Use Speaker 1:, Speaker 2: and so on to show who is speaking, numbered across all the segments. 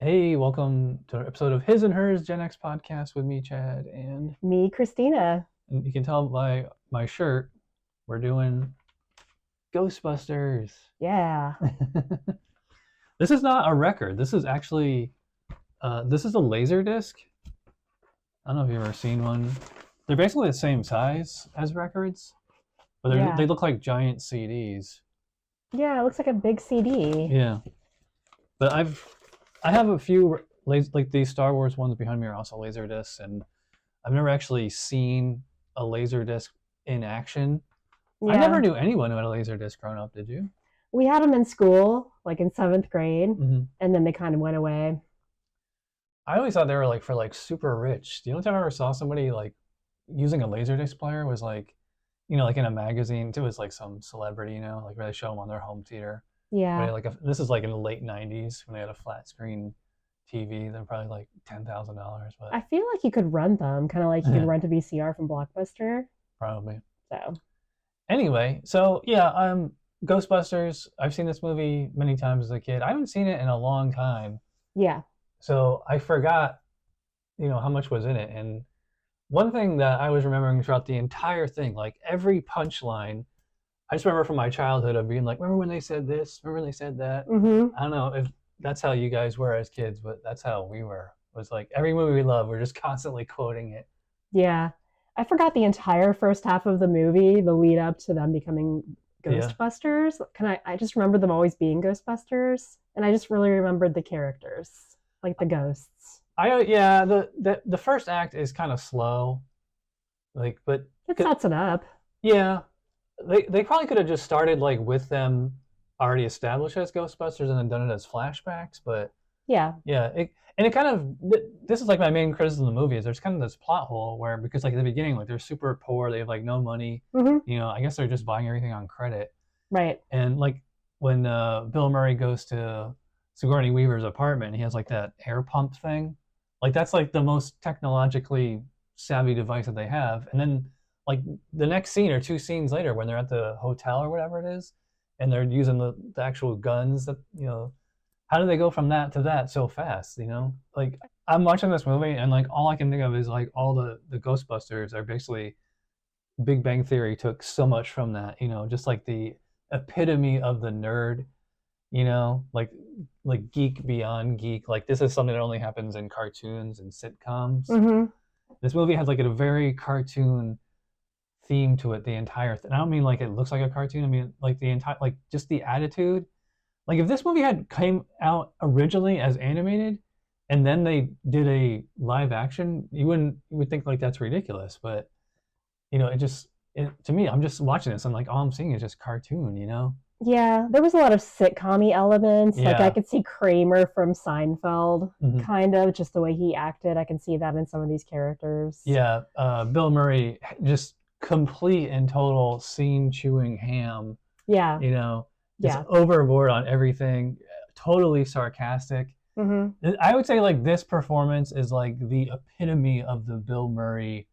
Speaker 1: Hey, welcome to an episode of His and Hers Gen X podcast with me, Chad,
Speaker 2: Me, Cristina.
Speaker 1: and you can tell by my shirt, we're doing Ghostbusters.
Speaker 2: Yeah.
Speaker 1: This is not a record. This is actually, this is a laser disc. I don't know if you've ever seen one. They're basically the same size as records, but
Speaker 2: Yeah.
Speaker 1: they look like giant CDs.
Speaker 2: Yeah, it looks like a big CD.
Speaker 1: Yeah, but I have a few like these Star Wars ones behind me are also laser discs, and I've never actually seen a laser disc in action. I never
Speaker 2: Yeah.
Speaker 1: knew anyone who had a laser disc growing up. Did you?
Speaker 2: We had them in school, like in seventh grade,
Speaker 1: Mm-hmm.
Speaker 2: and then they kind of went away.
Speaker 1: I always thought they were like for like super rich. The only time I ever saw somebody like using a laser disc player was like, like in a magazine. It was like some celebrity, like where they show them on their home theater. But
Speaker 2: Yeah.
Speaker 1: this is like in the late '90s when they had a flat screen TV. They're probably like $10,000, but
Speaker 2: I feel like you could rent them, kind of like you could
Speaker 1: yeah,
Speaker 2: rent a VCR from Blockbuster.
Speaker 1: probably.
Speaker 2: So,
Speaker 1: Anyway, so yeah, Ghostbusters. I've seen this movie many times as a kid. I haven't seen it in a long time,
Speaker 2: yeah.
Speaker 1: so I forgot, how much was in it. And one thing that I was remembering throughout the entire thing, like every punchline, I just remember from my childhood of being like, remember when they said this? Remember when they said that?
Speaker 2: Mm-hmm.
Speaker 1: I don't know if that's how you guys were as kids, but that's how we were. It was like every movie we love, we're just constantly quoting it.
Speaker 2: Yeah. I forgot the entire first half of the movie, the lead up to them becoming
Speaker 1: Yeah.
Speaker 2: Ghostbusters. I just remember them always being Ghostbusters, and I just really remembered the characters, like the ghosts.
Speaker 1: Yeah, the first act is kind of slow. Like, but
Speaker 2: It sets it up.
Speaker 1: yeah, they probably could have just started like with them already established as Ghostbusters and then done it as flashbacks. But
Speaker 2: Yeah.
Speaker 1: yeah, it kind of this is like my main criticism of the movie is there's kind of this plot hole where because like at the beginning like they're super poor, they have like no money,
Speaker 2: Mm-hmm.
Speaker 1: I guess they're just buying everything on credit.
Speaker 2: Right.
Speaker 1: And like when Bill Murray goes to Sigourney Weaver's apartment, he has like that air pump thing. Like that's like the most technologically savvy device that they have. And then like the next scene or two scenes later when they're at the hotel or whatever it is, and they're using the actual guns that how do they go from that to that so fast? Like I'm watching this movie and like all I can think of is like all the Ghostbusters are basically Big Bang Theory took so much from that. Just like the epitome of the nerd. Like geek beyond geek. Like this is something that only happens in cartoons and sitcoms.
Speaker 2: Mm-hmm.
Speaker 1: This movie has like a very cartoon theme to it the entire thing. I don't mean like it looks like a cartoon. I mean like the entire like just the attitude. Like if this movie had came out originally as animated and then they did a live action, you would think like that's ridiculous. But to me, I'm just watching this. I'm like, all I'm seeing is just cartoon.
Speaker 2: Yeah, there was a lot of sitcom-y elements. Like I
Speaker 1: Yeah.
Speaker 2: could see Kramer from Seinfeld,
Speaker 1: Hmm.
Speaker 2: kind of just the way he acted. I can see that in some of these characters.
Speaker 1: Yeah. Bill Murray, just complete and total scene chewing ham.
Speaker 2: Yeah,
Speaker 1: You know, just
Speaker 2: yeah.
Speaker 1: overboard on everything. Totally sarcastic.
Speaker 2: Hmm.
Speaker 1: I would say like this performance is like the epitome of the Bill Murray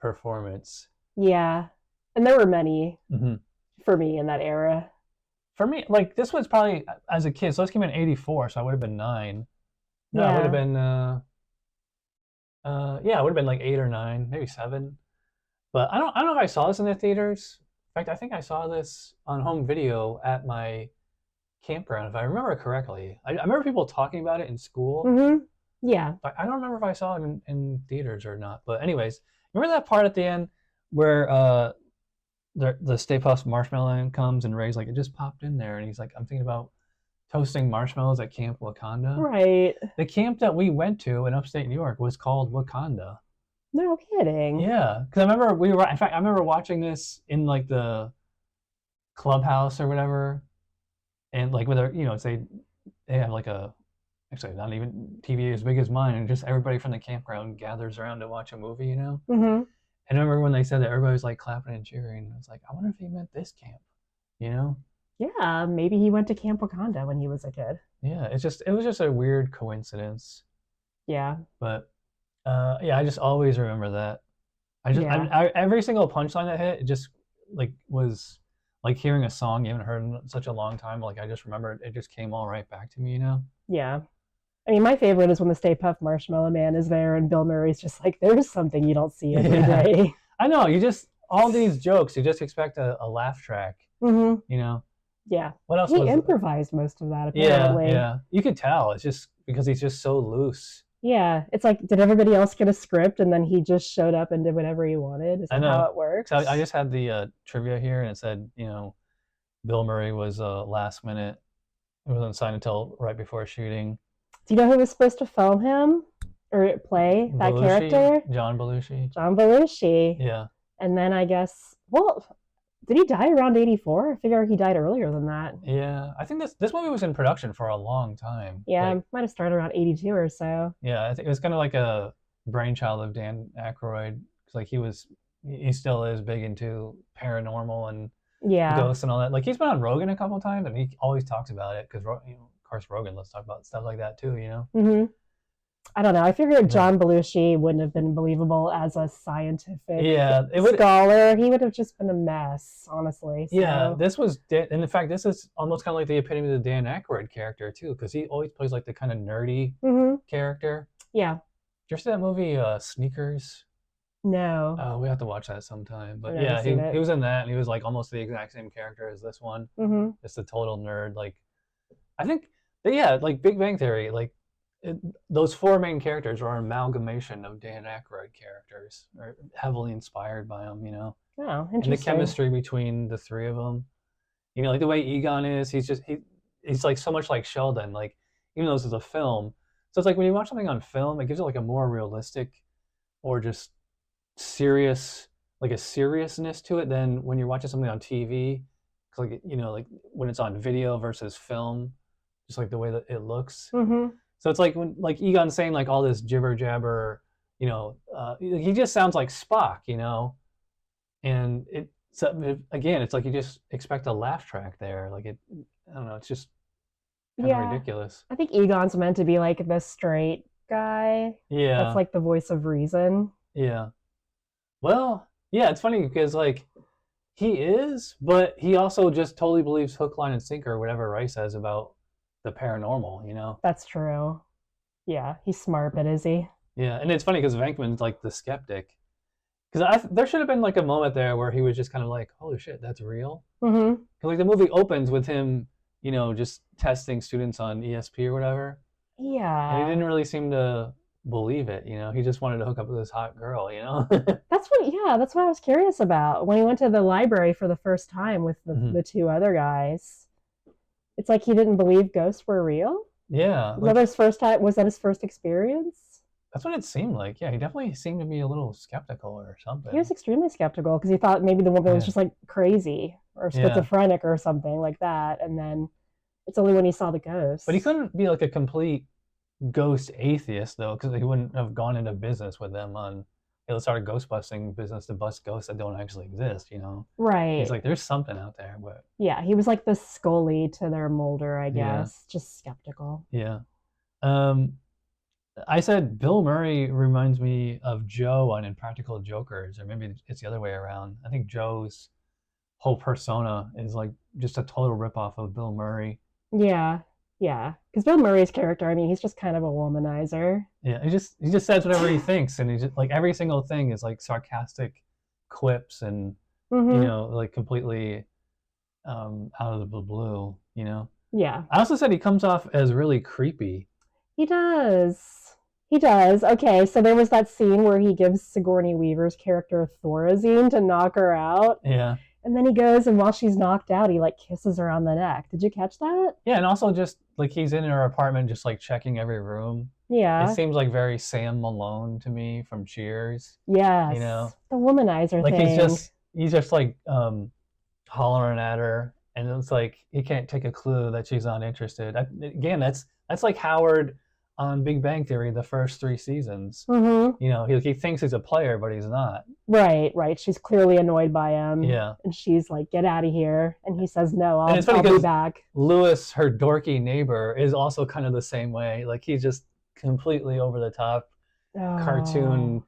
Speaker 1: performance.
Speaker 2: Yeah. And there were many
Speaker 1: Hmm.
Speaker 2: for me in that era.
Speaker 1: For me, like this was probably as a kid. So this came in '84, so I would have been 9. No, I would have
Speaker 2: Yeah.
Speaker 1: been yeah, it would have been like 8 or 9, maybe 7. But I don't know if I saw this in the theaters. In fact, I think I saw this on home video at my campground, if I remember correctly. I remember people talking about it in school.
Speaker 2: Hmm. Yeah.
Speaker 1: But I don't remember if I saw it in theaters or not. But anyways, remember that part at the end where the Stay Puft Marshmallow comes and Ray's like, it just popped in there, and he's like, I'm thinking about toasting marshmallows at Camp Wakanda.
Speaker 2: Right.
Speaker 1: The camp that we went to in upstate New York was called Wakanda.
Speaker 2: No kidding.
Speaker 1: Yeah, because I remember in fact, I remember watching this in like the clubhouse or whatever, and like whether say they have like a actually not even TV as big as mine, and just everybody from the campground gathers around to watch a movie.
Speaker 2: Hmm.
Speaker 1: And I remember when they said that, everybody was like clapping and cheering. I was like, I wonder if he meant this camp, you know?
Speaker 2: Yeah, maybe he went to Camp Wakanda when he was a kid.
Speaker 1: Yeah, it was just a weird coincidence.
Speaker 2: Yeah.
Speaker 1: But yeah, I just always remember that.
Speaker 2: Yeah.
Speaker 1: Every single punchline that hit, it just like was like hearing a song you haven't heard in such a long time. Like I just remembered it just came all right back to me.
Speaker 2: Yeah. I mean, my favorite is when the Stay Puft Marshmallow Man is there and Bill Murray's just like, there's something you don't see every day.
Speaker 1: I know, all these jokes, you just expect a laugh track,
Speaker 2: Mm-hmm.
Speaker 1: you know?
Speaker 2: Yeah.
Speaker 1: What else
Speaker 2: He
Speaker 1: was
Speaker 2: improvised most of that,
Speaker 1: Yeah,
Speaker 2: apparently.
Speaker 1: yeah. You could tell. It's just because he's just so loose.
Speaker 2: Yeah. It's like, did everybody else get a script and then he just showed up and did whatever he wanted? Is
Speaker 1: I
Speaker 2: that how
Speaker 1: know.
Speaker 2: it works?
Speaker 1: So I just had the trivia here, and it said, Bill Murray was last minute. It wasn't signed until right before shooting.
Speaker 2: Do you know who was supposed to film him or play that
Speaker 1: Belushi,
Speaker 2: character?
Speaker 1: John Belushi.
Speaker 2: John Belushi.
Speaker 1: Yeah.
Speaker 2: And then I guess, well, did he die around 84? I figure he died earlier than that.
Speaker 1: Yeah. I think this movie was in production for a long time.
Speaker 2: Yeah,
Speaker 1: Like,
Speaker 2: might have started around 82 or so.
Speaker 1: yeah, I think it was kind of like a brainchild of Dan Aykroyd. 'Cause, like he still is big into paranormal and
Speaker 2: Yeah.
Speaker 1: ghosts and all that. Like he's been on Rogan a couple of times, and he always talks about it because of course Rogan loves to talk about stuff like that too.
Speaker 2: Mm-hmm. I don't know. I figured John Belushi wouldn't have been believable as a scientific scholar. He would have just been a mess, honestly. So.
Speaker 1: Yeah, and in fact, this is almost kind of like the epitome of the Dan Aykroyd character too, because he always plays like the kind of nerdy character.
Speaker 2: Yeah.
Speaker 1: Did you ever see that movie Sneakers?
Speaker 2: No.
Speaker 1: Oh, we have to watch that sometime. But
Speaker 2: yeah,
Speaker 1: he was in that, and he was like almost the exact same character as this one.
Speaker 2: Mm-hmm.
Speaker 1: Just a total nerd. Like, I think, like Big Bang Theory, like those four main characters are an amalgamation of Dan Aykroyd characters, or heavily inspired by them.
Speaker 2: Oh, interesting.
Speaker 1: And the chemistry between the three of them, like the way Egon is, he's like so much like Sheldon. Like, even though this is a film, so it's like when you watch something on film, it gives it like a more realistic, or just serious, like a seriousness to it than when you're watching something on TV. Like like when it's on video versus film, just like the way that it looks.
Speaker 2: Mm-hmm.
Speaker 1: So it's like when Egon's saying like all this jibber jabber, he just sounds like Spock, and again, it's like you just expect a laugh track there. Like I don't know, it's just kind of ridiculous.
Speaker 2: I think Egon's meant to be like the straight guy.
Speaker 1: Yeah.
Speaker 2: That's like the voice of reason.
Speaker 1: Yeah. Well, yeah, it's funny because like he is, but he also just totally believes hook, line, and sinker whatever Rice says about the paranormal,
Speaker 2: That's true. Yeah, he's smart, but is he?
Speaker 1: Yeah, and it's funny because Venkman's like the skeptic. Because there should have been like a moment there where he was just kind of like, holy shit, that's real?
Speaker 2: Mm-hmm.
Speaker 1: Because like the movie opens with him, just testing students on ESP or whatever.
Speaker 2: Yeah.
Speaker 1: And he didn't really seem to believe it, he just wanted to hook up with this hot girl,
Speaker 2: That's what I was curious about. When he went to the library for the first time with the two other guys, it's like he didn't believe ghosts were real.
Speaker 1: Yeah.
Speaker 2: Was that his first experience?
Speaker 1: That's what it seemed like. Yeah, he definitely seemed to be a little skeptical or something.
Speaker 2: He was extremely skeptical because he thought maybe the woman was just like crazy or schizophrenic or something like that. And then it's only when he saw the ghost.
Speaker 1: But he couldn't be like a complete ghost atheist though, because he wouldn't have gone into business with them on let's start a ghost busting business to bust ghosts that don't actually exist,
Speaker 2: Right.
Speaker 1: He's like, there's something out there, but
Speaker 2: yeah, he was like the Scully to their Mulder, I guess. Just skeptical.
Speaker 1: Yeah. I said Bill Murray reminds me of Joe on Impractical Jokers, or maybe it's the other way around. I think Joe's whole persona is like just a total ripoff of Bill Murray.
Speaker 2: Yeah. Yeah, because Bill Murray's character, I mean, he's just kind of a womanizer.
Speaker 1: Yeah, he just says whatever he thinks, and he just like every single thing is like sarcastic quips and like completely out of the blue.
Speaker 2: Yeah.
Speaker 1: I also said he comes off as really creepy.
Speaker 2: He does. Okay, so there was that scene where he gives Sigourney Weaver's character Thorazine to knock her out.
Speaker 1: Yeah.
Speaker 2: And then he goes, and while she's knocked out, he like kisses her on the neck. Did you catch that?
Speaker 1: Yeah, and also just like he's in her apartment, just like checking every room.
Speaker 2: Yeah.
Speaker 1: It seems like very Sam Malone to me from Cheers.
Speaker 2: Yes. The womanizer
Speaker 1: like
Speaker 2: thing.
Speaker 1: He's just like hollering at her, and it's like he can't take a clue that she's not interested. Again, that's like Howard on Big Bang Theory, the first 3 seasons.
Speaker 2: Mm-hmm.
Speaker 1: He thinks he's a player, but he's not.
Speaker 2: Right. She's clearly annoyed by him.
Speaker 1: Yeah.
Speaker 2: And she's like, get out of here. And he says, no, I'll be back.
Speaker 1: Lewis, her dorky neighbor, is also kind of the same way. Like, he's just completely over the top, cartoon,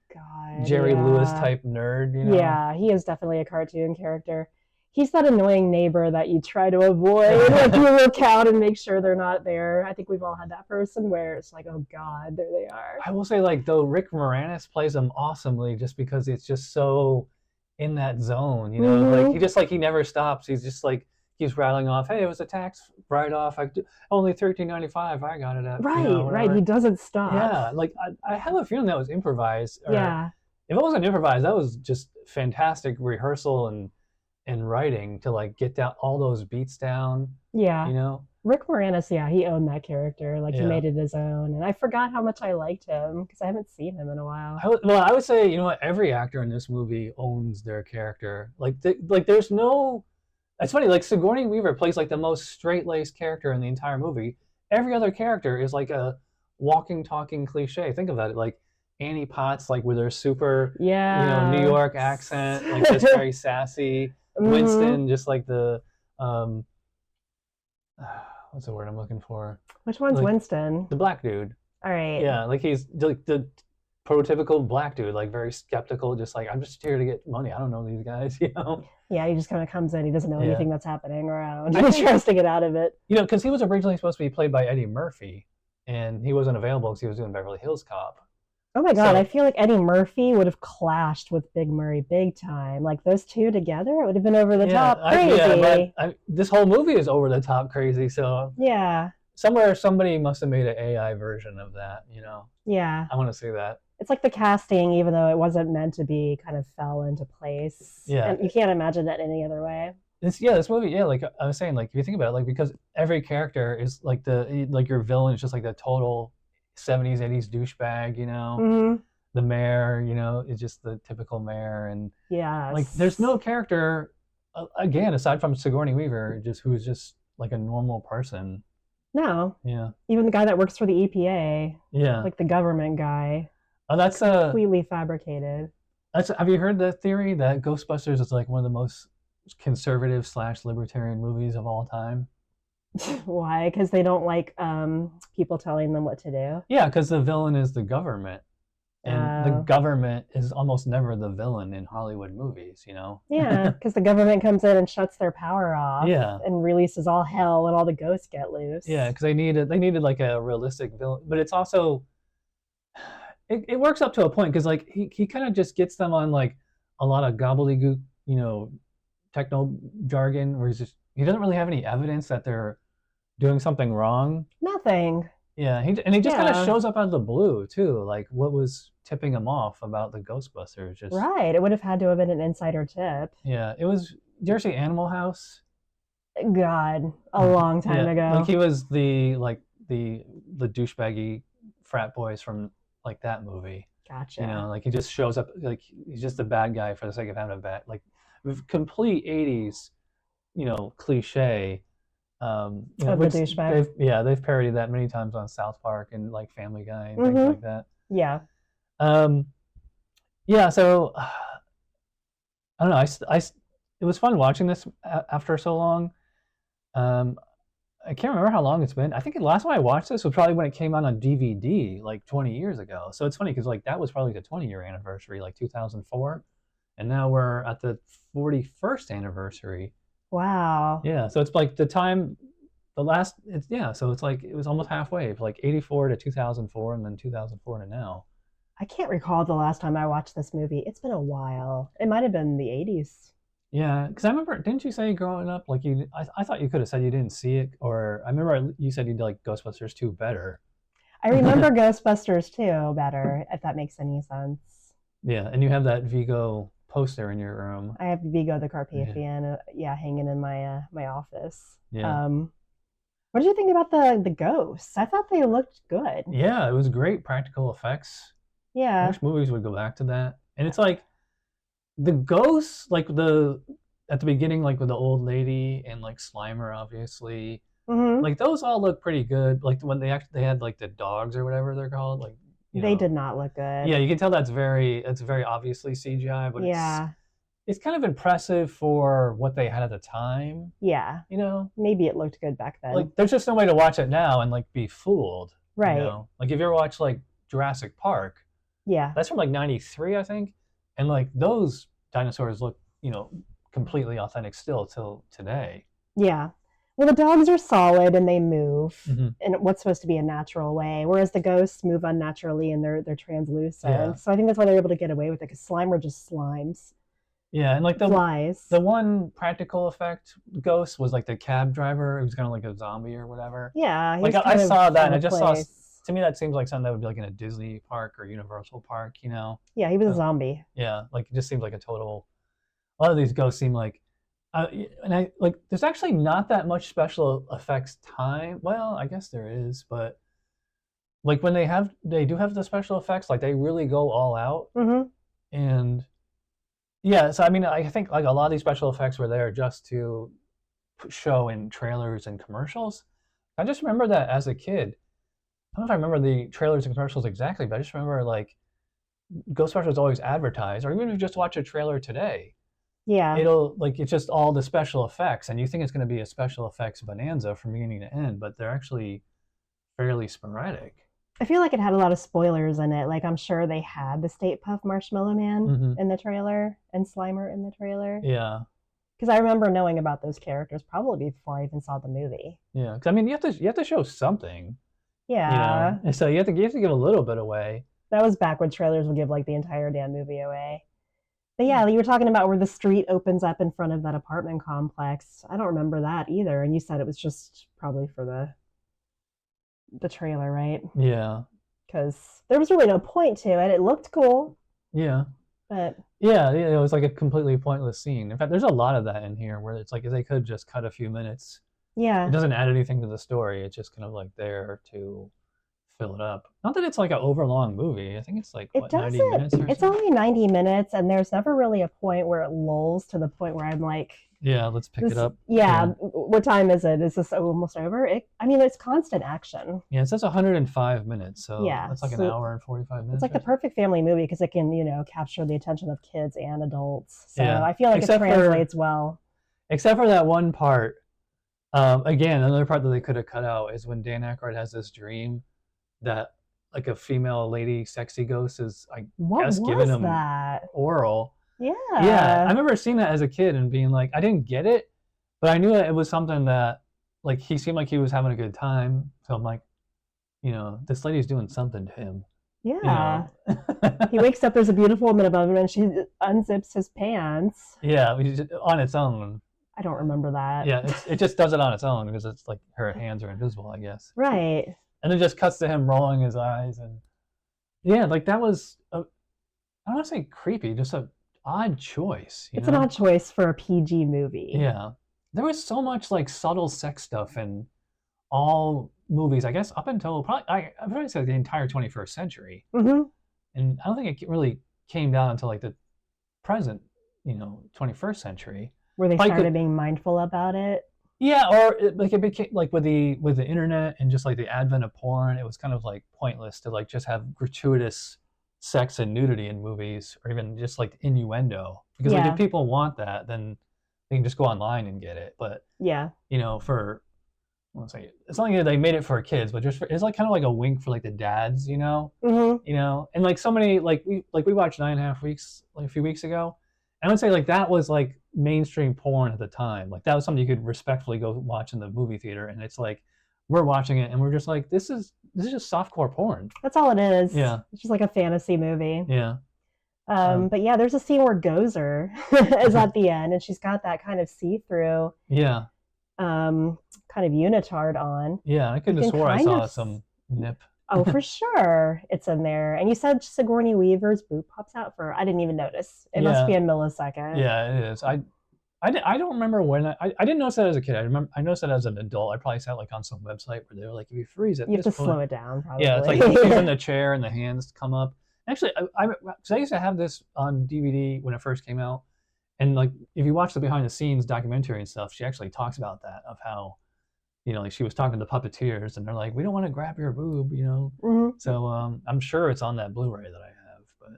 Speaker 1: Jerry Lewis type nerd.
Speaker 2: Yeah, he is definitely a cartoon character. He's that annoying neighbor that you try to avoid. Like you look out and make sure they're not there. I think we've all had that person where it's like, oh God, there they are.
Speaker 1: I will say, like, though, Rick Moranis plays him awesomely just because it's just so in that zone, you know?
Speaker 2: Mhm.
Speaker 1: Like, he never stops. He's just like, keeps rattling off, hey, it was a tax write-off. Only $13.95. I got it at, you know,
Speaker 2: Right.
Speaker 1: whatever.
Speaker 2: He doesn't stop.
Speaker 1: Yeah, like, I have a feeling that was improvised. Or
Speaker 2: Yeah.
Speaker 1: if it wasn't improvised, that was just fantastic rehearsal and writing to, like, get down all those beats down,
Speaker 2: Yeah.
Speaker 1: you know?
Speaker 2: Rick Moranis, yeah, he owned that character. Like he
Speaker 1: Yeah.
Speaker 2: made it his own. And I forgot how much I liked him because I haven't seen him in a while.
Speaker 1: I would say, you know what, every actor in this movie owns their character. Like there's no. It's funny. Like Sigourney Weaver plays like the most straight-laced character in the entire movie. Every other character is like a walking, talking cliche. Think about it. Like Annie Potts, like with her super, New York accent, like just very sassy. Winston, just like the, what's the word I'm looking for?
Speaker 2: Which one's
Speaker 1: like,
Speaker 2: Winston?
Speaker 1: The black dude.
Speaker 2: All right.
Speaker 1: Yeah, like he's like the prototypical black dude, like very skeptical, just like, I'm just here to get money. I don't know these guys, you know?
Speaker 2: Yeah, he just kind of comes in. He doesn't know anything that's happening around.
Speaker 1: I
Speaker 2: He tries to get out of it.
Speaker 1: You know, because he was originally supposed to be played by Eddie Murphy, and he wasn't available because he was doing Beverly Hills Cop.
Speaker 2: Oh my God, I feel like Eddie Murphy would have clashed with Big Murray big time. Like those two together, it would have been over the top crazy.
Speaker 1: This whole movie is over the top crazy, so
Speaker 2: yeah.
Speaker 1: Somewhere somebody must have made an AI version of that, you know?
Speaker 2: Yeah.
Speaker 1: I want to see that.
Speaker 2: It's like the casting, even though it wasn't meant to be, kind of fell into place.
Speaker 1: Yeah.
Speaker 2: And you can't imagine it any other way.
Speaker 1: This movie, like I was saying, like if you think about it, like because every character is like your villain is just like the total 70s, 80s douchebag, you know?
Speaker 2: Mm-hmm.
Speaker 1: The mayor, you know, is just the typical mayor. And
Speaker 2: yeah,
Speaker 1: like there's no character, again, aside from Sigourney Weaver, who's just like a normal person.
Speaker 2: No.
Speaker 1: Yeah.
Speaker 2: Even the guy that works for the EPA.
Speaker 1: Yeah.
Speaker 2: Like the government guy.
Speaker 1: Oh, that's
Speaker 2: completely fabricated.
Speaker 1: Have you heard the theory that Ghostbusters is like one of the most conservative / libertarian movies of all time?
Speaker 2: Why? Because they don't like people telling them what to do?
Speaker 1: Yeah, because the villain is the government. And the government is almost never the villain in Hollywood movies, you know?
Speaker 2: Yeah, because the government comes in and shuts their power off.
Speaker 1: Yeah.
Speaker 2: And releases all hell and all the ghosts get loose.
Speaker 1: Yeah, because they needed like a realistic villain. But it's also, it works up to a point because like he kind of just gets them on like a lot of gobbledygook, you know, techno jargon where he doesn't really have any evidence that they're doing something wrong.
Speaker 2: Nothing.
Speaker 1: Yeah, he just kind of shows up out of the blue too. Like what was tipping him off about the Ghostbusters? Just
Speaker 2: right. It would have had to have been an insider tip.
Speaker 1: Yeah, it was. Did you ever see Animal House?
Speaker 2: God, a long time ago.
Speaker 1: Like he was the douchebaggy frat boys from like that movie.
Speaker 2: Gotcha.
Speaker 1: You know, like he just shows up like he's just a bad guy for the sake of having a bad, like complete 80s, you know, cliche. You know,
Speaker 2: the douchebag.
Speaker 1: They've parodied that many times on South Park and like Family Guy and things like that.
Speaker 2: Yeah.
Speaker 1: Yeah. So I don't know. It was fun watching this after so long. I can't remember how long it's been. I think the last time I watched this was probably when it came out on DVD, like 20 years ago. So it's funny because like that was probably the 20-year anniversary, like 2004, and now we're at the 41st anniversary.
Speaker 2: Wow.
Speaker 1: Yeah, so it's like so it's like it was almost halfway, like 84 to 2004, and then 2004 to now.
Speaker 2: I can't recall the last time I watched this movie. It's been a while. It might have been the 80s.
Speaker 1: Yeah, because I remember, didn't you say growing up, like I thought you could have said you didn't see it, or I remember you said you like Ghostbusters 2 better.
Speaker 2: I remember Ghostbusters 2 better, if that makes any sense.
Speaker 1: Yeah, and you have that Vigo poster in your room.
Speaker 2: I have Vigo the Carpathian, hanging in my my office.
Speaker 1: Yeah.
Speaker 2: What did you think about the ghosts? I thought they looked good.
Speaker 1: Yeah, it was great practical effects.
Speaker 2: Yeah.
Speaker 1: I wish movies would go back to that. And it's like the ghosts, like at the beginning, like with the old lady and like Slimer, obviously, like those all look pretty good. Like when they had like the dogs or whatever they're called, like
Speaker 2: they did not look good.
Speaker 1: Yeah, you can tell that's very obviously CGI, but it's kind of impressive for what they had at the time.
Speaker 2: Yeah,
Speaker 1: you know,
Speaker 2: maybe it looked good back then.
Speaker 1: Like there's just no way to watch it now and like be fooled.
Speaker 2: Right.
Speaker 1: You know? Like if you ever watch like Jurassic Park.
Speaker 2: Yeah.
Speaker 1: That's from like 93, I think. And like those dinosaurs look, you know, completely authentic still till today.
Speaker 2: Yeah. Well, the dogs are solid and they move
Speaker 1: Mm-hmm.
Speaker 2: in what's supposed to be a natural way, whereas the ghosts move unnaturally and they're translucent.
Speaker 1: Yeah.
Speaker 2: So I think that's why they're able to get away with it, because slime were just slimes.
Speaker 1: Yeah, and like
Speaker 2: Flies.
Speaker 1: the one practical effect ghost was like the cab driver. It was kind of like a zombie or whatever.
Speaker 2: Yeah,
Speaker 1: Like I saw that, and I just saw. To me, that seems like something that would be like in a Disney park or Universal park, you know?
Speaker 2: Yeah, he was a zombie.
Speaker 1: Yeah, like it just seems like a total. A lot of these ghosts seem like, and I like. There's actually not that much special effects time. Well, I guess there is, but like when they do have the special effects, like they really go all out,
Speaker 2: Mm-hmm.
Speaker 1: and yeah. So I mean, I think like a lot of these special effects were there just to show in trailers and commercials. I just remember that as a kid. I don't know if I remember the trailers and commercials exactly, but I just remember like Ghostbusters was always advertised, or even if you just watch a trailer today,
Speaker 2: Yeah.
Speaker 1: it'll like it's just all the special effects, and you think it's going to be a special effects bonanza from beginning to end, but they're actually fairly sporadic.
Speaker 2: I feel like it had a lot of spoilers in it. Like I'm sure they had the Stay Puft Marshmallow Man in the trailer and Slimer in the trailer.
Speaker 1: Yeah.
Speaker 2: Because I remember knowing about those characters probably before I even saw the movie.
Speaker 1: Yeah, because I mean, you have to show something.
Speaker 2: Yeah.
Speaker 1: You know? So you have to give a little bit away.
Speaker 2: That was back when trailers would give like the entire damn movie away. But yeah, you were talking about where the street opens up in front of that apartment complex. I don't remember that either. And you said it was just probably for the trailer, right?
Speaker 1: Yeah.
Speaker 2: Because there was really no point to it. It looked cool.
Speaker 1: Yeah.
Speaker 2: But
Speaker 1: yeah, it was like a completely pointless scene. In fact, there's a lot of that in here where it's like they could just cut a few minutes.
Speaker 2: Yeah.
Speaker 1: It doesn't add anything to the story. It's just kind of like there to fill it up. Not that it's like an overlong movie. I think it's like, what, 90 minutes or something?
Speaker 2: It's only 90 minutes, and there's never really a point where it lulls to the point where I'm like,
Speaker 1: yeah, let's pick it up.
Speaker 2: Yeah, what time is it? Is this almost over? I mean, it's constant action.
Speaker 1: Yeah, it says 105 minutes, so
Speaker 2: yeah,
Speaker 1: that's like an hour and 45 minutes.
Speaker 2: It's like the perfect family movie because it can, capture the attention of kids and adults. So yeah. I feel like it translates well.
Speaker 1: Except for that one part. Again, another part that they could have cut out is when Dan Aykroyd has this dream that like a female lady sexy ghost is, I guess, giving him oral.
Speaker 2: Yeah.
Speaker 1: Yeah. I remember seeing that as a kid and being like, I didn't get it, but I knew that it was something that like he seemed like he was having a good time. So I'm like, this lady's doing something to him.
Speaker 2: Yeah. He wakes up, there's a beautiful woman above him, and she unzips his pants.
Speaker 1: Yeah, on its own.
Speaker 2: I don't remember that.
Speaker 1: Yeah, it just does it on its own because it's like her hands are invisible, I guess.
Speaker 2: Right.
Speaker 1: And it just cuts to him rolling his eyes, and yeah, like that was I don't want to say creepy, just a odd choice.
Speaker 2: It's an odd choice for a PG movie.
Speaker 1: Yeah, there was so much like subtle sex stuff in all movies, I guess, up until probably I'd probably say the entire 21st century.
Speaker 2: Mm-hmm.
Speaker 1: And I don't think it really came down until like the present, 21st century.
Speaker 2: Where they started being mindful about it.
Speaker 1: Yeah, or it became like with the internet and just like the advent of porn, it was kind of like pointless to like just have gratuitous sex and nudity in movies, or even just like innuendo. Because like if people want that, then they can just go online and get it. But for it's not like they made it for kids, but it's like kind of like a wink for like the dads,
Speaker 2: Mm-hmm.
Speaker 1: And like so many we watched 9.5 Weeks like a few weeks ago. I would say like that was like mainstream porn at the time. Like that was something you could respectfully go watch in the movie theater, and it's like we're watching it and we're just like this is just softcore porn.
Speaker 2: That's all it is.
Speaker 1: Yeah,
Speaker 2: it's just like a fantasy movie.
Speaker 1: Yeah.
Speaker 2: But yeah, there's a scene where Gozer is at the end, and she's got that kind of see-through.
Speaker 1: Yeah.
Speaker 2: Kind of unitard on.
Speaker 1: Yeah, I could have swore I saw some nip.
Speaker 2: Oh, for sure. It's in there. And you said Sigourney Weaver's boob pops out I didn't even notice. It must be a millisecond.
Speaker 1: Yeah, it is. I don't remember when I didn't notice that as a kid. I noticed that as an adult. I probably sat like on some website where they were like, if you freeze it,
Speaker 2: you have to slow it down. Probably.
Speaker 1: Yeah, it's like she's in the chair and the hands come up. Actually, I used to have this on DVD when it first came out, and like if you watch the behind the scenes documentary and stuff, she actually talks about that of how, like she was talking to puppeteers and they're like, we don't want to grab your boob,
Speaker 2: Mm-hmm.
Speaker 1: So I'm sure it's on that Blu-ray that I have. But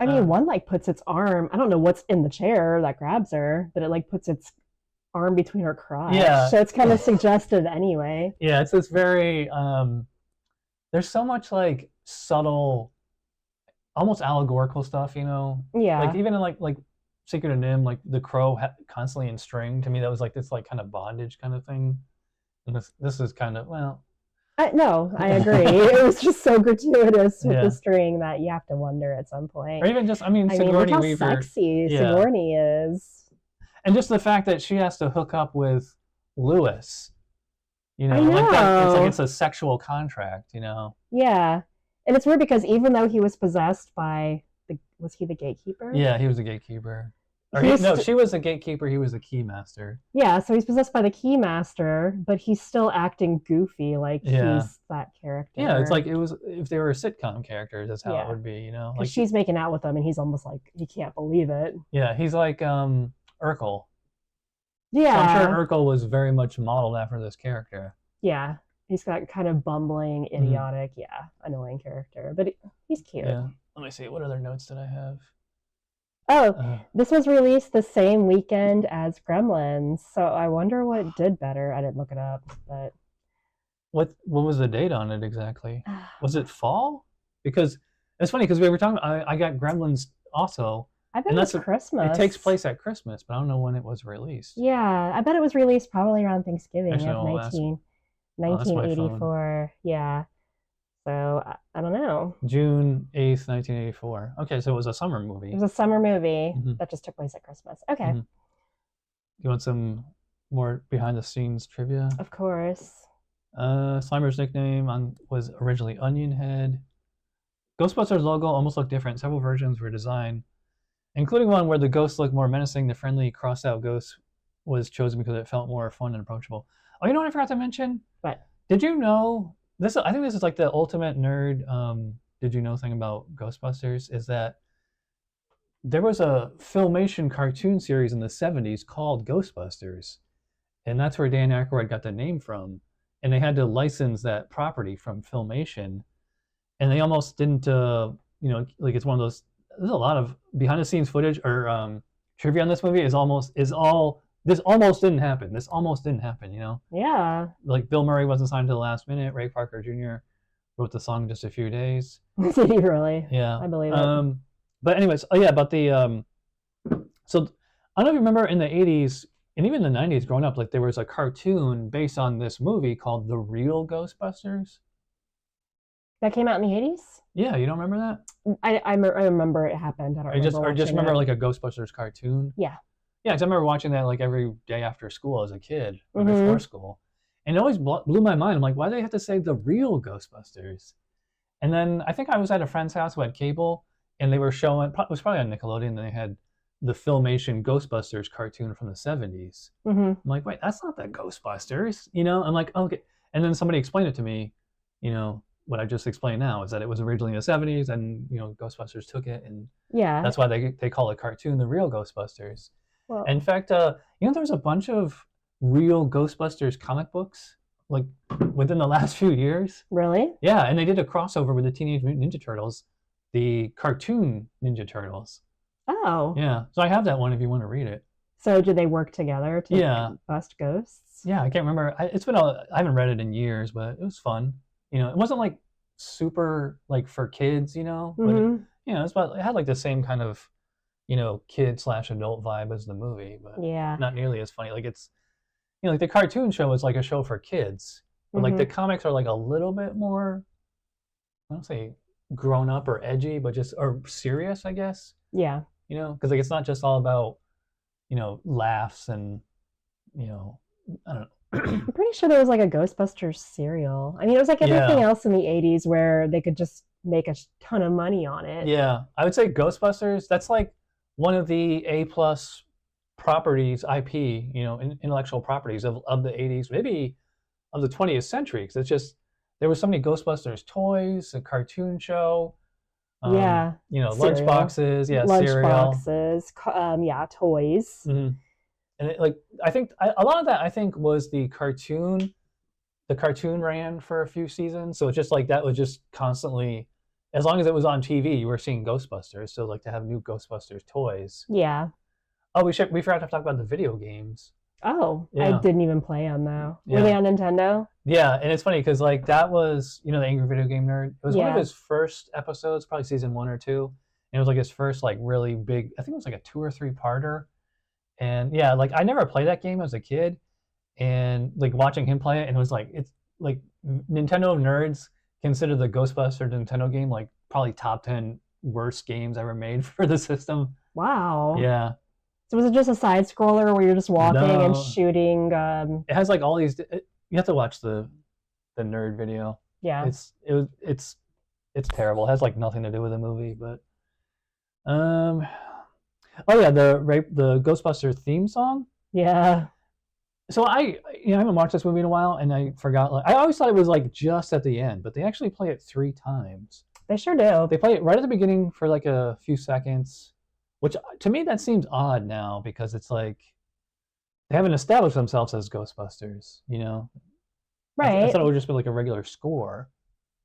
Speaker 2: I mean, one like puts its arm. I don't know what's in the chair that grabs her, but it like puts its arm between her crotch.
Speaker 1: Yeah.
Speaker 2: So it's kind of suggested anyway.
Speaker 1: Yeah, it's this very. There's so much like subtle, almost allegorical stuff,
Speaker 2: Yeah.
Speaker 1: Like even in like Secret of Nim, like the crow constantly in string. To me, that was like this like kind of bondage kind of thing. And this is kind of
Speaker 2: No, I agree. It was just so gratuitous with
Speaker 1: Yeah.
Speaker 2: the string that you have to wonder at some point.
Speaker 1: or even just I mean
Speaker 2: look
Speaker 1: Sigourney
Speaker 2: how
Speaker 1: Weaver.
Speaker 2: sexy
Speaker 1: Yeah.
Speaker 2: Sigourney is.
Speaker 1: And just the fact that she has to hook up with Lewis, you know,
Speaker 2: I
Speaker 1: like that, it's
Speaker 2: know.
Speaker 1: like it's a sexual contract, you know.
Speaker 2: Yeah. And it's weird because even though he was possessed by was he the gatekeeper?
Speaker 1: Yeah, he was a gatekeeper. Or
Speaker 2: He was
Speaker 1: no, she was the gatekeeper. He was the keymaster.
Speaker 2: Yeah, so he's possessed by the keymaster, but he's still acting goofy like
Speaker 1: Yeah.
Speaker 2: he's that character.
Speaker 1: Yeah, it's like it was if they were sitcom characters. That's how it
Speaker 2: Yeah.
Speaker 1: would be, you know.
Speaker 2: 'Cause
Speaker 1: Like
Speaker 2: she's making out with him, and he's almost like he can't believe it.
Speaker 1: yeah, he's like Urkel. So
Speaker 2: Yeah,
Speaker 1: I'm sure Urkel was very much modeled after this character.
Speaker 2: yeah. He's got kind of bumbling, idiotic, annoying character, but he's cute.
Speaker 1: Yeah. Let me see. What other notes did I have?
Speaker 2: Oh, this was released the same weekend as Gremlins, so I wonder what did better. I didn't look it up, but
Speaker 1: What was the date on it exactly? Was it fall? Because it's funny because we were talking. I got Gremlins also.
Speaker 2: I bet
Speaker 1: And
Speaker 2: it was
Speaker 1: that's
Speaker 2: Christmas.
Speaker 1: It takes place at Christmas, but I don't know when it was released.
Speaker 2: Yeah, I bet it was released probably around Thanksgiving
Speaker 1: Actually,
Speaker 2: of
Speaker 1: I'll ask.
Speaker 2: 1984. Yeah. So I don't know.
Speaker 1: June 8th, 1984. Okay, so it was a summer movie.
Speaker 2: It was a summer movie
Speaker 1: Mhm.
Speaker 2: that just took place at Christmas. Okay,
Speaker 1: Mhm. You want some more behind the scenes trivia?
Speaker 2: of course.
Speaker 1: Slimer's nickname was originally Onion Head. Ghostbusters logo almost looked different. Several versions were designed, including one where the ghosts looked more menacing. The friendly, crossed-out ghost was chosen because it felt more fun and approachable. Oh, you know what I forgot to mention?
Speaker 2: What?
Speaker 1: Did you know this? I think this is like the ultimate nerd. Did you know thing about Ghostbusters is that there was a Filmation cartoon series in the 70s called Ghostbusters, and that's where Dan Aykroyd got the name from. And they had to license that property from Filmation, and they almost didn't. Like it's one of those. There's a lot of behind the scenes footage or trivia on this movie is all. This almost didn't happen. This almost didn't happen. You know.
Speaker 2: Yeah.
Speaker 1: Like Bill Murray wasn't signed to the last minute. Ray Parker Jr. wrote the song in just a few days.
Speaker 2: Did he really?
Speaker 1: Yeah.
Speaker 2: I believe it.
Speaker 1: But anyways, about the so I don't know if you remember in the 80s and even the 90s growing up, like there was a cartoon based on this movie called The Real Ghostbusters.
Speaker 2: That came out in the 80s?
Speaker 1: Yeah, you don't remember that?
Speaker 2: I remember it happened. I don't remember.
Speaker 1: Just remember like a Ghostbusters cartoon?
Speaker 2: Yeah.
Speaker 1: Yeah, because I remember watching that like every day after school as a kid or before school. And it always blew my mind. I'm like, why do they have to say The Real Ghostbusters? And then I think I was at a friend's house who had cable, and they were showing, it was probably on Nickelodeon, and they had the Filmation Ghostbusters cartoon from the 70s. I'm like, wait, that's not the Ghostbusters, you know? I'm like, okay. And then somebody explained it to me, you know, what I just explained now is that it was originally in the 70s, and, you know, Ghostbusters took it, and that's why they call it cartoon The Real Ghostbusters. Well, in fact, you know, there was a bunch of real Ghostbusters comic books, like, within the last few years.
Speaker 2: Really?
Speaker 1: Yeah, and they did a crossover with the Teenage Mutant Ninja Turtles, the cartoon Ninja Turtles.
Speaker 2: Oh.
Speaker 1: Yeah, so I have that one if you want to read it.
Speaker 2: So did they work together to bust ghosts? Yeah,
Speaker 1: I can't remember. I haven't read it in years, but it was fun. You know, it wasn't like super like for kids, you know, but it had like the same kind of, you know, kid/adult vibe as the movie, but not nearly as funny. Like it's, you know, like the cartoon show is like a show for kids, but like the comics are like a little bit more, I don't say grown up or edgy, but or serious, I guess.
Speaker 2: Yeah.
Speaker 1: You know, because like it's not just all about, you know, laughs and, you know, I don't know.
Speaker 2: I'm pretty sure there was like a Ghostbusters cereal. I mean, it was like everything else in the 80s where they could just make a ton of money on it.
Speaker 1: Yeah, I would say Ghostbusters, that's like one of the A+ properties, IP, you know, intellectual properties of the 80s, maybe of the 20th century. Because it's just, there were so many Ghostbusters toys, a cartoon show. You know, lunchboxes, cereal.
Speaker 2: Lunchboxes, toys.
Speaker 1: And it, like, I think a lot of that, I think, was the cartoon. The cartoon ran for a few seasons, so it's just like that was just constantly, as long as it was on TV, you were seeing Ghostbusters. So like to have new Ghostbusters toys. Yeah. Oh, we forgot to talk about the video games.
Speaker 2: Oh, yeah. I didn't even play them though. Were they on Nintendo?
Speaker 1: Yeah, and it's funny because like that was, you know, the Angry Video Game Nerd. It was one of his first episodes, probably season 1 or 2, And it was like his first like really big. I think it was like a 2 or 3 parter. And yeah, like I never played that game as a kid, and like watching him play it, and it was like it's like Nintendo nerds consider the Ghostbuster Nintendo game like probably top 10 worst games ever made for the system.
Speaker 2: Wow.
Speaker 1: Yeah.
Speaker 2: So was it just a side scroller where you're just walking and
Speaker 1: No,
Speaker 2: shooting?
Speaker 1: it has like all these. You have to watch the nerd video.
Speaker 2: Yeah.
Speaker 1: It's terrible. It has like nothing to do with the movie, but um oh yeah, the Ghostbusters theme song.
Speaker 2: Yeah.
Speaker 1: So I haven't watched this movie in a while, and I forgot. Like, I always thought it was like just at the end, but they actually play it 3 times.
Speaker 2: They sure do.
Speaker 1: They play it right at the beginning for like a few seconds, which to me that seems odd now because it's like they haven't established themselves as Ghostbusters.
Speaker 2: Right.
Speaker 1: I thought it would just be like a regular score.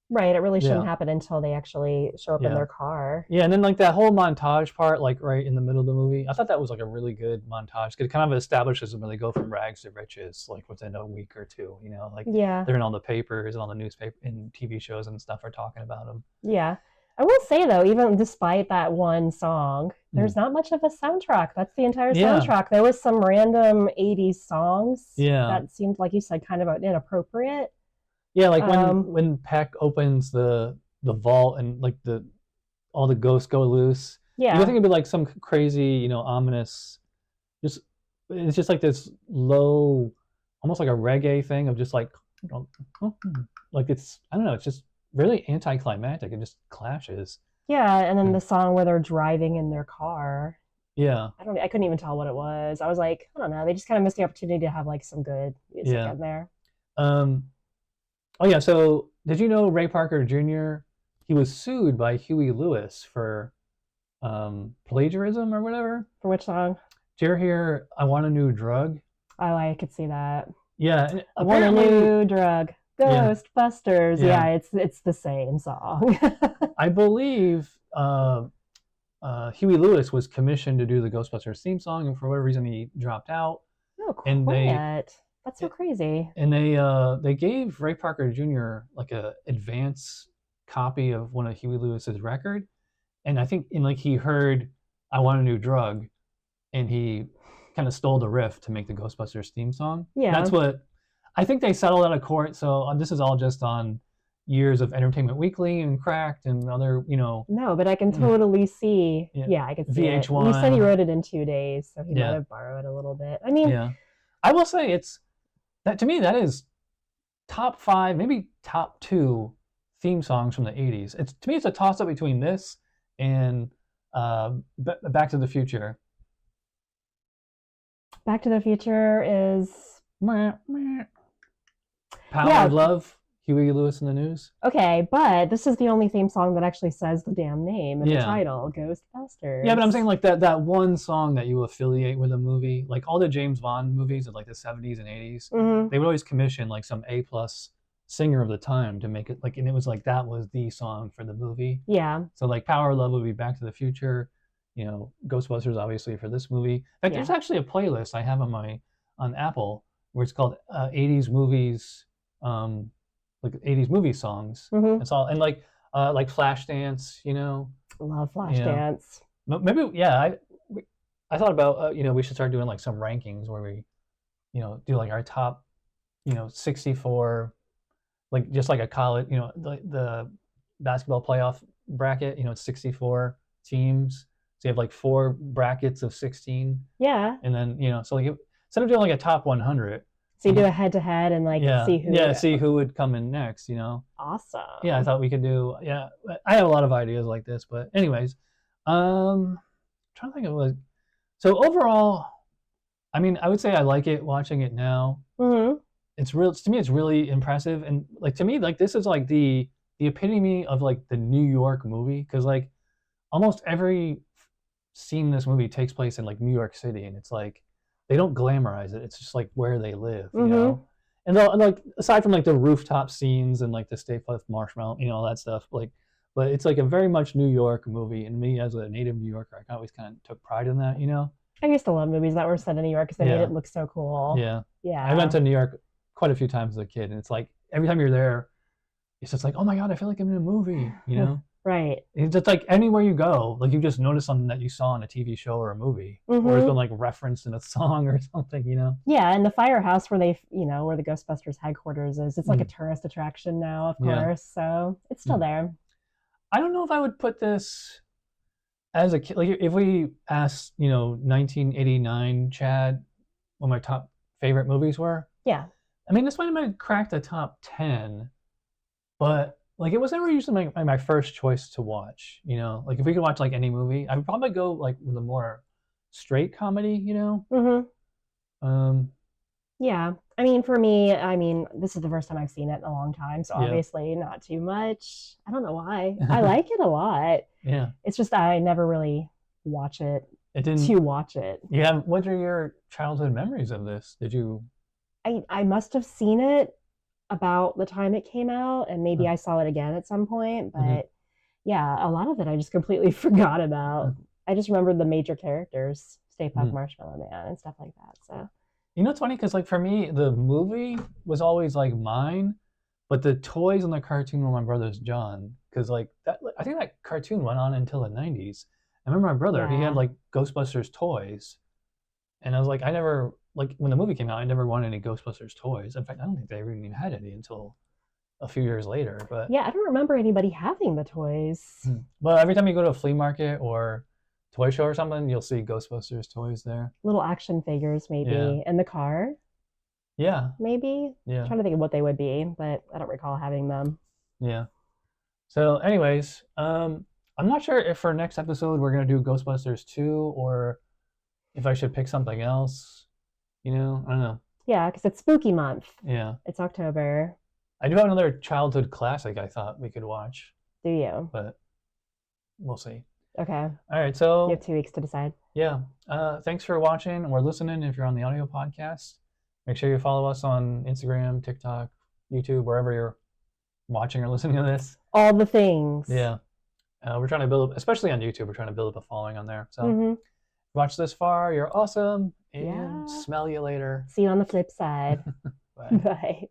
Speaker 2: Right. It really shouldn't
Speaker 1: Yeah.
Speaker 2: happen until they actually show up in
Speaker 1: Yeah.
Speaker 2: their car.
Speaker 1: Yeah, and then like that whole montage part, like right in the middle of the movie, I thought that was like a really good montage. It kind of establishes them where they go from rags to riches, like within a week or two. Like
Speaker 2: Yeah.
Speaker 1: they're in all the papers and all the newspaper and TV shows and stuff are talking about them.
Speaker 2: Yeah. I will say though, even despite that one song, there's not much of a soundtrack. That's the entire
Speaker 1: Yeah.
Speaker 2: soundtrack. There was some random 80s songs
Speaker 1: Yeah.
Speaker 2: that seemed, like you said, kind of inappropriate.
Speaker 1: Yeah, like when Peck opens the vault and like all the ghosts go loose.
Speaker 2: Yeah.
Speaker 1: You think it'd be like some crazy, ominous, it's just like this low, almost like a reggae thing of just like, like it's, I don't know, it's just really anticlimactic. It just clashes.
Speaker 2: Yeah, and then the song where they're driving in their car.
Speaker 1: Yeah.
Speaker 2: I couldn't even tell what it was. I was like, I don't know. They just kind of missed the opportunity to have like some good music in there.
Speaker 1: Oh yeah. So did you know Ray Parker Jr.? He was sued by Huey Lewis for plagiarism or whatever.
Speaker 2: For which song?
Speaker 1: Did you ever hear "I Want a New Drug"?
Speaker 2: Oh, I could see that.
Speaker 1: Yeah.
Speaker 2: I want a new drug.
Speaker 1: Yeah.
Speaker 2: Ghostbusters.
Speaker 1: Yeah.
Speaker 2: Yeah, it's the same song.
Speaker 1: I believe Huey Lewis was commissioned to do the Ghostbusters theme song, and for whatever reason he dropped out.
Speaker 2: Oh,
Speaker 1: And
Speaker 2: that's so crazy.
Speaker 1: And they gave Ray Parker Jr. like a advance copy of one of Huey Lewis's record, and I think he heard "I Want a New Drug," and he kind of stole the riff to make the Ghostbusters theme song.
Speaker 2: Yeah,
Speaker 1: that's what I think they settled out of court. So this is all just on years of Entertainment Weekly and Cracked and other,
Speaker 2: No, but I can totally see.
Speaker 1: Yeah,
Speaker 2: I can see
Speaker 1: VH1.
Speaker 2: it. You said he wrote it in 2 days, so he
Speaker 1: Yeah.
Speaker 2: might have borrowed a little bit. I mean,
Speaker 1: Yeah, I will say to me that is top 5, maybe top 2 theme songs from the 80s. To me it's a toss up between this and Back to the Future.
Speaker 2: Back to the Future is
Speaker 1: Power of Love, Huey Lewis in the News.
Speaker 2: okay, but this is the only theme song that actually says the damn name in the title, Ghostbusters.
Speaker 1: Yeah, but I'm saying like that one song that you affiliate with a movie, like all the James Bond movies of like the 70s and 80s, they would always commission like some A+ singer of the time to make it like, and it was like that was the song for the movie.
Speaker 2: Yeah.
Speaker 1: So like Power of Love would be Back to the Future, Ghostbusters obviously for this movie. In fact, there's actually a playlist I have on Apple where it's called 80s movies, like 80s movie songs. It's all and like Flashdance,
Speaker 2: Love Flashdance.
Speaker 1: Maybe I thought about we should start doing like some rankings where we do like our top 64, like just like a college, the basketball playoff bracket, it's 64 teams, so you have like 4 brackets of 16.
Speaker 2: Yeah.
Speaker 1: And then so like instead of doing like a top 100,
Speaker 2: so you do a head-to-head and like see who
Speaker 1: would come in next.
Speaker 2: Awesome.
Speaker 1: Yeah, I thought we could do. Yeah, I have a lot of ideas like this, but anyways, trying to think of like. So overall, I mean, I would say I like it watching it now. To me, it's really impressive, and like to me, like this is like the epitome of like the New York movie, because like almost every scene in this movie takes place in like New York City, and it's like they don't glamorize it. It's just like where they live, And like aside from like the rooftop scenes and like the Stay Puft Marshmallow, all that stuff, like, but it's like a very much New York movie, and me as a native New Yorker, I always kind of took pride in that,
Speaker 2: I used to love movies that were set in New York because they made it look so cool.
Speaker 1: Yeah.
Speaker 2: Yeah.
Speaker 1: I went to New York quite a few times as a kid, and it's like every time you're there, it's just like, oh my god, I feel like I'm in a movie,
Speaker 2: Right.
Speaker 1: It's just like anywhere you go, like you just notice something that you saw in a TV show or a movie, or it's
Speaker 2: Mm-hmm.
Speaker 1: been like referenced in a song or something, you know?
Speaker 2: Yeah, and the firehouse where they, where the Ghostbusters headquarters is, it's like a
Speaker 1: Mm,
Speaker 2: tourist attraction now, of
Speaker 1: yeah.
Speaker 2: course. So it's still
Speaker 1: Mm.
Speaker 2: there.
Speaker 1: I don't know if I would put this as a kid. Like if we asked, 1989 Chad what my top favorite movies were,
Speaker 2: Yeah.
Speaker 1: I mean, this might have cracked the top 10, but like it was never usually my first choice to watch, Like if we could watch like any movie, I would probably go like with a more straight comedy.
Speaker 2: Mm-hmm.
Speaker 1: Um,
Speaker 2: Yeah. I mean, for me, this is the first time I've seen it in a long time, so
Speaker 1: yeah,
Speaker 2: obviously not too much. I don't know why. I like it a lot.
Speaker 1: yeah.
Speaker 2: It's just I never really watch it
Speaker 1: It didn't.
Speaker 2: to watch it.
Speaker 1: Yeah. What are your childhood memories of this? Did you?
Speaker 2: I must have seen it about the time it came out, and maybe I saw it again at some point,
Speaker 1: Mhm.
Speaker 2: but yeah, a lot of it I just completely forgot about. I just remembered the major characters, Stay Puft Marshmallow Man and stuff like that. So
Speaker 1: It's funny because like for me, the movie was always like mine, but the toys and the cartoon were my brother's John. Because like that, I think that cartoon went on until the '90s. I remember my brother; he had
Speaker 2: yeah.
Speaker 1: like Ghostbusters toys, and I was like, I never like when the movie came out, I never wanted any Ghostbusters toys. In fact, I don't think they even had any until a few years later. But
Speaker 2: Yeah, I don't remember anybody having the toys.
Speaker 1: But every time you go to a flea market or toy show or something, you'll see Ghostbusters toys there.
Speaker 2: Little action figures,
Speaker 1: Yeah,
Speaker 2: maybe, and the car,
Speaker 1: yeah,
Speaker 2: maybe. I'm
Speaker 1: yeah,
Speaker 2: trying to think of what they would be, but I don't recall having them.
Speaker 1: yeah. So, anyways, I'm not sure if for next episode we're gonna do Ghostbusters 2 or if I should pick something else. I don't know.
Speaker 2: Yeah, because it's spooky month.
Speaker 1: Yeah,
Speaker 2: It's October.
Speaker 1: I do have another childhood classic I thought we could watch,
Speaker 2: Do you?
Speaker 1: but we'll see.
Speaker 2: Okay.
Speaker 1: All right,
Speaker 2: You
Speaker 1: so
Speaker 2: have 2 weeks to decide.
Speaker 1: yeah, thanks for watching or listening. If you're on the audio podcast, make sure you follow us on Instagram, TikTok, YouTube, wherever you're watching or listening to this.
Speaker 2: All the things.
Speaker 1: Yeah. We're trying to build, especially on YouTube, we're trying to build up a following on there. So
Speaker 2: Mm-hmm.
Speaker 1: watch this far. You're awesome. And
Speaker 2: Yeah.
Speaker 1: smell you later.
Speaker 2: See you on the flip side.
Speaker 1: Bye.
Speaker 2: Bye.